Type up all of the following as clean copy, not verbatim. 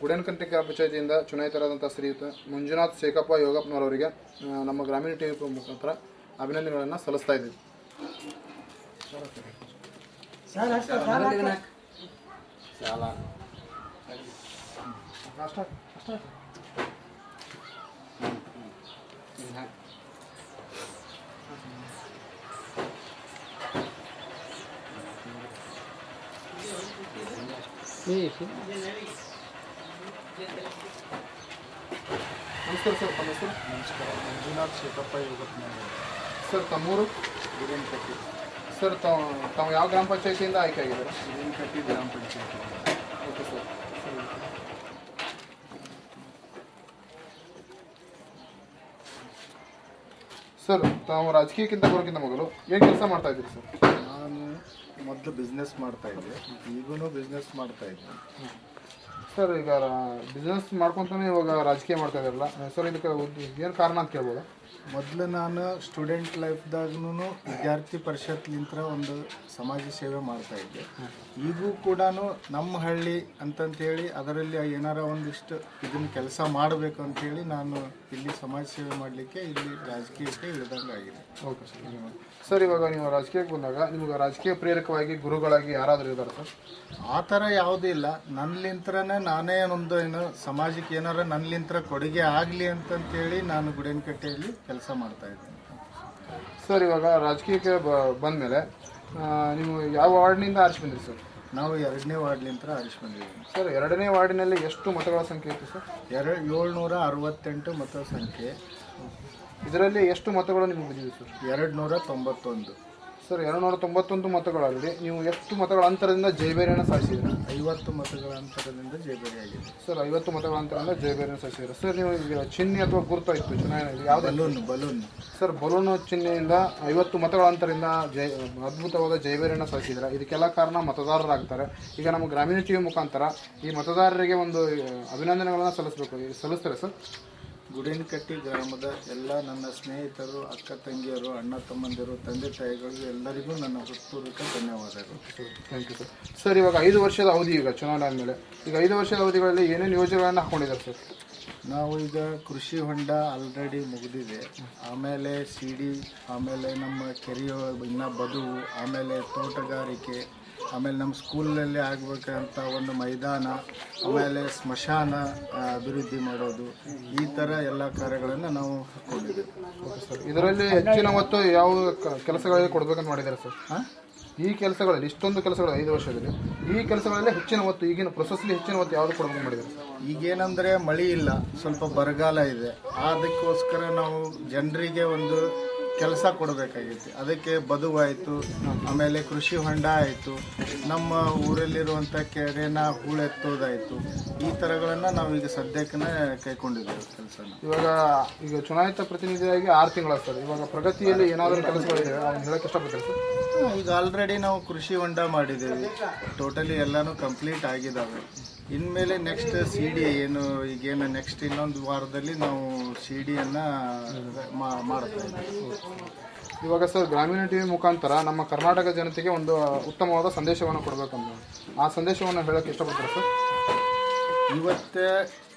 ಗುಡೇನಕಟ್ಟೆ ಗ್ರಾಮ ಪಂಚಾಯತಿಯಿಂದ ಚುನಾಯಿತರಾದಂಥ ಶ್ರೀಯುತ ಮಂಜುನಾಥ್ ಶೇಖಪ್ಪ ಯೋಗಪ್ಪನವರಿಗೆ ನಮ್ಮ ಗ್ರಾಮೀಣ ಟಿವಿ ಮುಖಾಂತರ ಅಭಿನಂದನೆಗಳನ್ನು ಸಲ್ಲಿಸ್ತಾ ಇದ್ದೀವಿ. ನಮಸ್ಕಾರ ಸರ್, ತಮ್ಮ ಹೆಸರು? ನಮಸ್ಕಾರ, ಮಂಜುನಾಥ್ ಶೇಖಪ್ಪ ಯೋಗಪ್ಪನವರು. ಸರ್, ತಮ್ಮೂರು? ಗುಡೇನಕಟ್ಟಿ. ಸರ್, ತಾವು ಯಾವ ಗ್ರಾಮ ಪಂಚಾಯತಿಯಿಂದ ಆಯ್ಕೆ ಆಗಿದ್ದಾರೆ? ಗುಡೇನಕಟ್ಟಿ ಗ್ರಾಮ ಪಂಚಾಯತಿ. Okay sir. ಸರ್, ತಾವು ರಾಜಕೀಯಕ್ಕಿಂತ ಬರೋಕ್ಕಿಂತ ಮೊದಲು ಏನು ಕೆಲಸ ಮಾಡ್ತಾ ಇದ್ದೀರಿ ಸರ್? ನಾನು ಮೊದಲು ಬಿಸ್ನೆಸ್ ಮಾಡ್ತಾಯಿದ್ದೆ, ಈಗೂ ಬಿಸ್ನೆಸ್ ಮಾಡ್ತಾಯಿದ್ದೆ. ಸರ್, ಈಗ ಬಿಸ್ನೆಸ್ ಮಾಡ್ಕೊತಾನೆ ಇವಾಗ ರಾಜಕೀಯ ಮಾಡ್ತಾ ಇದ್ದಾರಲ್ಲ ಸರ್, ಇದಕ್ಕೆ ಏನು ಕಾರಣ ಅಂತ ಕೇಳ್ಬೋದಾ? ಮೊದಲು ನಾನು ಸ್ಟೂಡೆಂಟ್ ಲೈಫ್ದಾಗೂ ವಿದ್ಯಾರ್ಥಿ ಪರಿಷತ್ಲಿಂತ ಒಂದು ಸಮಾಜ ಸೇವೆ ಮಾಡ್ತಾಯಿದ್ದೆ. ಈಗೂ ಕೂಡ ನಮ್ಮ ಹಳ್ಳಿ ಅಂತಂತೇಳಿ ಅದರಲ್ಲಿ ಏನಾರ ಒಂದಿಷ್ಟು ಇದನ್ನು ಕೆಲಸ ಮಾಡಬೇಕು ಅಂಥೇಳಿ ನಾನು ಇಲ್ಲಿ ಸಮಾಜ ಸೇವೆ ಮಾಡಲಿಕ್ಕೆ ಇಲ್ಲಿ ರಾಜಕೀಯಕ್ಕೆ ಇಳಿದಂಗೆ ಆಗಿದೆ. ಓಕೆ ಸರ್, ಧನ್ಯವಾದ. ಸರ್, ಇವಾಗ ನೀವು ರಾಜಕೀಯಕ್ಕೆ ಬಂದಾಗ ನಿಮಗೆ ರಾಜಕೀಯ ಪ್ರೇರಕವಾಗಿ ಗುರುಗಳಾಗಿ ಯಾರಾದರೂ ಇದ್ದಾರೆ ಸರ್? ಆ ಥರ ಯಾವುದೂ ಇಲ್ಲ. ನನ್ನಿಂತ್ರನೇ ನಾನೇ ಒಂದು ಏನು ಸಮಾಜಕ್ಕೆ ಏನಾರ ನನ್ನಿಂತ್ರ ಕೊಡುಗೆ ಆಗಲಿ ಅಂತಂತೇಳಿ ನಾನು ಗುಡೇನಕಟ್ಟೆಯಲ್ಲಿ ಕೆಲಸ ಮಾಡ್ತಾ ಇದ್ದೀನಿ. ಸರ್, ಇವಾಗ ರಾಜಕೀಯಕ್ಕೆ ಬಂದಮೇಲೆ ನೀವು ಯಾವ ವಾರ್ಡ್ನಿಂದ ಆರಿಸಿ ಬಂದಿರಿ ಸರ್? ನಾವು 2ನೇ ವಾರ್ಡ್ಲಿಂತ ಆರಿಸಿ ಬಂದಿದ್ದೀವಿ. ಸರ್, 2ನೇ ವಾರ್ಡಿನಲ್ಲಿ ಎಷ್ಟು ಮತಗಳ ಸಂಖ್ಯೆ ಇತ್ತು ಸರ್? 768 ಮತ ಸಂಖ್ಯೆ. ಇದರಲ್ಲಿ ಎಷ್ಟು ಮತಗಳು ನಿಮಗೆ ಬಂದಿದೆ ಸರ್? 291. ಸರ್, 291 ಮತಗಳಲ್ಲಿ ನೀವು ಎಷ್ಟು ಮತಗಳ ಅಂತರದಿಂದ ಜಯಬೇರಿಯನ್ನು ಸಾಧಿಸಿದ್ರಿ? 50 ಮತಗಳ ಅಂತರದಿಂದ ಜಯಬೇರಿಯಾಗಿದೆ. ಸರ್, 50 ಮತಗಳ ಅಂತರದಿಂದ ಜಯಬೇರಿಯನ್ನು ಸಾಧಿಸಿದ್ರಿ. ಸರ್, ನೀವು ಈಗ ಚಿಹ್ನೆ ಅಥವಾ ಗುರುತು ಇತ್ತು ಚುನಾವಣೆಯಲ್ಲಿ ಯಾವುದು? ಬಲೂನ್. ಸರ್, ಬಲೂನು ಚಿಹ್ನೆಯಿಂದ 50 ಮತಗಳ ಅಂತರದಿಂದ ಅದ್ಭುತವಾದ ಜಯಬೇರಿಯನ್ನು ಸಾಧಿಸಿದ್ರೆ ಇದಕ್ಕೆಲ್ಲ ಕಾರಣ ಮತದಾರರಾಗ್ತಾರೆ. ಈಗ ನಮ್ಮ ಗ್ರಾಮೀಣ ಟಿವಿ ಮುಖಾಂತರ ಈ ಮತದಾರರಿಗೆ ಒಂದು ಅಭಿನಂದನೆಗಳನ್ನು ಸಲ್ಲಿಸ್ತಾರೆ ಸರ್? ಗುಡೇನಕಟ್ಟಿ ಗ್ರಾಮದ ಎಲ್ಲ ನನ್ನ ಸ್ನೇಹಿತರು, ಅಕ್ಕ ತಂಗಿಯರು, ಅಣ್ಣ ತಮ್ಮಂದಿರು, ತಂದೆ ತಾಯಿಗಳಿಗೂ ಎಲ್ಲರಿಗೂ ನನ್ನ ಹೃತ್ಪೂರ್ವಕ ಧನ್ಯವಾದಗಳು. Thank you sir. ಸರ್, ಇವಾಗ 5 ವರ್ಷದ ಅವಧಿ, ಈಗ ಚುನಾವಣೆ ಆದಮೇಲೆ ಈಗ 5 ವರ್ಷದ ಅವಧಿಗಳಲ್ಲಿ ಏನೇನು ಯೋಜನೆಗಳನ್ನು ಹಾಕ್ಕೊಂಡಿದ್ದಾರೆ ಸರ್? ನಾವು ಈಗ ಕೃಷಿ ಹೊಂಡ ಆಲ್ರೆಡಿ ಮುಗಿದಿದೆ. ಆಮೇಲೆ CD, ಆಮೇಲೆ ನಮ್ಮ ಕೆರೆಯ ಇನ್ನು ಬದುವು, ಆಮೇಲೆ ತೋಟಗಾರಿಕೆ, ಆಮೇಲೆ ನಮ್ಮ ಸ್ಕೂಲಲ್ಲಿ ಆಗಬೇಕಂತ ಒಂದು ಮೈದಾನ, ಆಮೇಲೆ ಸ್ಮಶಾನ ಅಭಿವೃದ್ಧಿ ಮಾಡೋದು, ಈ ಥರ ಎಲ್ಲ ಕಾರ್ಯಗಳನ್ನು ನಾವು ಹಾಕ್ಕೊಂಡಿದ್ದೀವಿ. Okay sir. ಇದರಲ್ಲಿ ಹೆಚ್ಚಿನ ಒತ್ತು ಯಾವ ಕೆಲಸಗಳಿಗೆ ಕೊಡಬೇಕಂತ ಮಾಡಿದ್ದಾರೆ ಸರ್? ಈ ಕೆಲಸಗಳಲ್ಲಿ ಇಷ್ಟೊಂದು ಕೆಲಸಗಳು 5 ವರ್ಷದಲ್ಲಿ ಈ ಕೆಲಸಗಳಲ್ಲಿ ಹೆಚ್ಚಿನ ಒತ್ತು, ಈಗಿನ ಪ್ರೊಸೆಸ್ಲಿ ಹೆಚ್ಚಿನ ಒತ್ತು ಯಾವುದು ಕೊಡಬೇಕು ಮಾಡಿದ್ದಾರೆ? ಈಗೇನಂದರೆ ಮಳೆ ಇಲ್ಲ, ಸ್ವಲ್ಪ ಬರಗಾಲ ಇದೆ. ಅದಕ್ಕೋಸ್ಕರ ನಾವು ಜನರಿಗೆ ಒಂದು ಕೆಲಸ ಕೊಡಬೇಕಾಗಿತ್ತು. ಅದಕ್ಕೆ ಬದುವಾಯಿತು, ಆಮೇಲೆ ಕೃಷಿ ಹೊಂಡ ಆಯಿತು, ನಮ್ಮ ಊರಲ್ಲಿರುವಂಥ ಕೆರೆನ ಹೂಳೆತ್ತೋದಾಯಿತು. ಈ ಥರಗಳನ್ನು ನಾವೀಗ ಸದ್ಯಕ್ಕೆ ಕೈಗೊಂಡಿದ್ದೇವೆ ಕೆಲಸನ. ಈಗ ಚುನಾಯಿತ ಪ್ರತಿನಿಧಿಯಾಗಿ 6 ತಿಂಗಳ ಸರ್, ಇವಾಗ ಪ್ರಗತಿಯಲ್ಲಿ ಏನಾದರೂ ಕೆಲಸಗಳಿದೆ ಅವ್ನು ಹೇಳಕ್ಕೆ ಇಷ್ಟಪಡ್ತಾರೆ ಸರ್? ಈಗ ಆಲ್ರೆಡಿ ನಾವು ಕೃಷಿ ಹೊಂಡ ಮಾಡಿದ್ದೇವೆ, ಟೋಟಲಿ ಎಲ್ಲನೂ ಕಂಪ್ಲೀಟ್ ಆಗಿದ್ದಾವೆ. ಇನ್ಮೇಲೆ ನೆಕ್ಸ್ಟ್ CD ಈಗೇನು ನೆಕ್ಸ್ಟ್ ಇನ್ನೊಂದು ವಾರದಲ್ಲಿ ನಾವು CD-ಯನ್ನು ಮಾಡ್ತಾ ಇದ್ದೀವಿ. ಇವಾಗ ಸರ್, ಗ್ರಾಮೀಣ ಟಿವಿ ಮುಖಾಂತರ ನಮ್ಮ ಕರ್ನಾಟಕ ಜನತೆಗೆ ಒಂದು ಉತ್ತಮವಾದ ಸಂದೇಶವನ್ನು ಕೊಡಬೇಕಂತ, ಆ ಸಂದೇಶವನ್ನು ಹೇಳಕ್ಕೆ ಇಷ್ಟಪಡ್ತಾರೆ ಸರ್? ಇವತ್ತೇ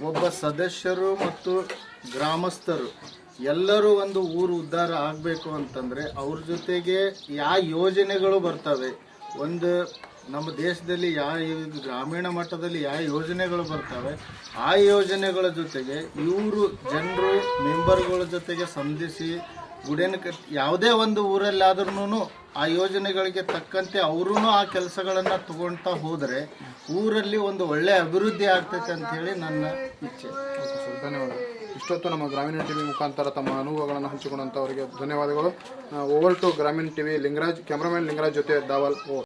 ಒಬ್ಬ ಸದಸ್ಯರು ಮತ್ತು ಗ್ರಾಮಸ್ಥರು ಎಲ್ಲರೂ ಒಂದು ಊರು ಉದ್ಧಾರ ಆಗಬೇಕು ಅಂತಂದರೆ ಅವ್ರ ಜೊತೆಗೆ ಯಾವ ಯೋಜನೆಗಳು ಬರ್ತವೆ, ಒಂದು ನಮ್ಮ ದೇಶದಲ್ಲಿ ಗ್ರಾಮೀಣ ಮಟ್ಟದಲ್ಲಿ ಯಾವ ಯೋಜನೆಗಳು ಬರ್ತವೆ ಆ ಯೋಜನೆಗಳ ಜೊತೆಗೆ ಇವರು ಜನರು ಮೆಂಬರ್ಗಳ ಜೊತೆಗೆ ಸಂಧಿಸಿ ಗುಡೇನಕಟ್ಟಿ ಯಾವುದೇ ಒಂದು ಊರಲ್ಲಾದ್ರೂ ಆ ಯೋಜನೆಗಳಿಗೆ ತಕ್ಕಂತೆ ಅವರೂ ಆ ಕೆಲಸಗಳನ್ನು ತಗೊಳ್ತಾ ಹೋದರೆ ಊರಲ್ಲಿ ಒಂದು ಒಳ್ಳೆಯ ಅಭಿವೃದ್ಧಿ ಆಗ್ತೈತೆ ಅಂಥೇಳಿ ನನ್ನ ಇಚ್ಛೆ. ಓಕೆ ಸರ್, ಧನ್ಯವಾದ. ಇಷ್ಟೊತ್ತು ನಮ್ಮ ಗ್ರಾಮೀಣ ಟಿವಿ ಮುಖಾಂತರ ತಮ್ಮ ಅನುಭವಗಳನ್ನು ಹಂಚಿಕೊಂಡಂಥವರಿಗೆ ಧನ್ಯವಾದಗಳು. ಓವರ್ ಟು ಗ್ರಾಮೀಣ ಟಿವಿ ಲಿಂಗರಾಜ್, ಕ್ಯಾಮ್ರಾಮನ್ ಲಿಂಗರಾಜ್ ಜೊತೆ ದಾವಲ್.